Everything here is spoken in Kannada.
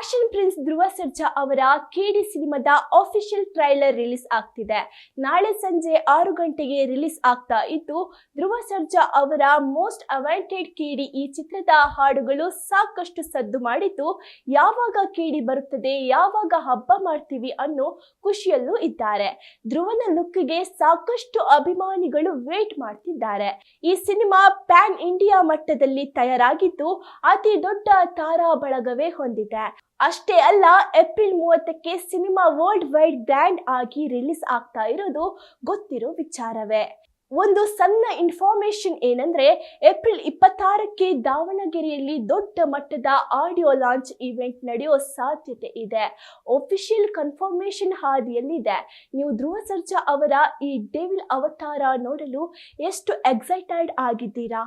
ಆಕ್ಷನ್ ಪ್ರಿನ್ಸ್ ಧ್ರುವ ಸರ್ಜಾ ಅವರ ಕೇಡಿ ಸಿನಿಮಾದ ಆಫಿಷಿಯಲ್ ಟ್ರೈಲರ್ ರಿಲೀಸ್ ಆಗ್ತಿದೆ. ನಾಳೆ ಸಂಜೆ 6 ಗಂಟೆಗೆ ರಿಲೀಸ್ ಆಗ್ತಾ ಇದ್ದು, ಧ್ರುವ ಸರ್ಜಾ ಅವರ ಮೋಸ್ಟ್ ಅವಾಂಟೆಡ್ ಕೇಡಿ ಈ ಚಿತ್ರದ ಹಾಡುಗಳು ಸಾಕಷ್ಟು ಸದ್ದು ಮಾಡಿದ್ದು, ಯಾವಾಗ ಕೇಡಿ ಬರುತ್ತದೆ, ಯಾವಾಗ ಹಬ್ಬ ಮಾಡ್ತೀವಿ ಅನ್ನೋ ಖುಷಿಯಲ್ಲೂ ಇದ್ದಾರೆ. ಧ್ರುವನ ಲುಕ್ಗೆ ಸಾಕಷ್ಟು ಅಭಿಮಾನಿಗಳು ವೇಟ್ ಮಾಡ್ತಿದ್ದಾರೆ. ಈ ಸಿನಿಮಾ ಪ್ಯಾನ್ ಇಂಡಿಯಾ ಮಟ್ಟದಲ್ಲಿ ತಯಾರಾಗಿದ್ದು, ಅತಿ ದೊಡ್ಡ ತಾರಾ ಬಳಗವೇ ಹೊಂದಿದೆ. ಅಷ್ಟೇ ಅಲ್ಲ, ಏಪ್ರಿಲ್ 30ಕ್ಕೆ ಸಿನಿಮಾ ವರ್ಲ್ಡ್ ವೈಡ್ ಗ್ರ್ಯಾಂಡ್ ಆಗಿ ರಿಲೀಸ್ ಆಗ್ತಾ ಇರೋದು ಗೊತ್ತಿರೋ ವಿಚಾರವೇ. ಒಂದು ಸಣ್ಣ ಇನ್ಫಾರ್ಮೇಶನ್ ಏನಂದ್ರೆ, ಏಪ್ರಿಲ್ 26ಕ್ಕೆ ದಾವಣಗೆರೆಯಲ್ಲಿ ದೊಡ್ಡ ಮಟ್ಟದ ಆಡಿಯೋ ಲಾಂಚ್ ಇವೆಂಟ್ ನಡೆಯೋ ಸಾಧ್ಯತೆ ಇದೆ. ಆಫಿಷಿಯಲ್ ಕನ್ಫರ್ಮೇಶನ್ ಹಾದಿಯಲ್ಲಿದೆ. ನೀವು ಧ್ರುವ ಸರ್ಜಾ ಅವರ ಈ ಡೆವಿಲ್ ಅವತಾರ ನೋಡಲು ಎಷ್ಟು ಎಕ್ಸೈಟೆಡ್ ಆಗಿದ್ದೀರಾ?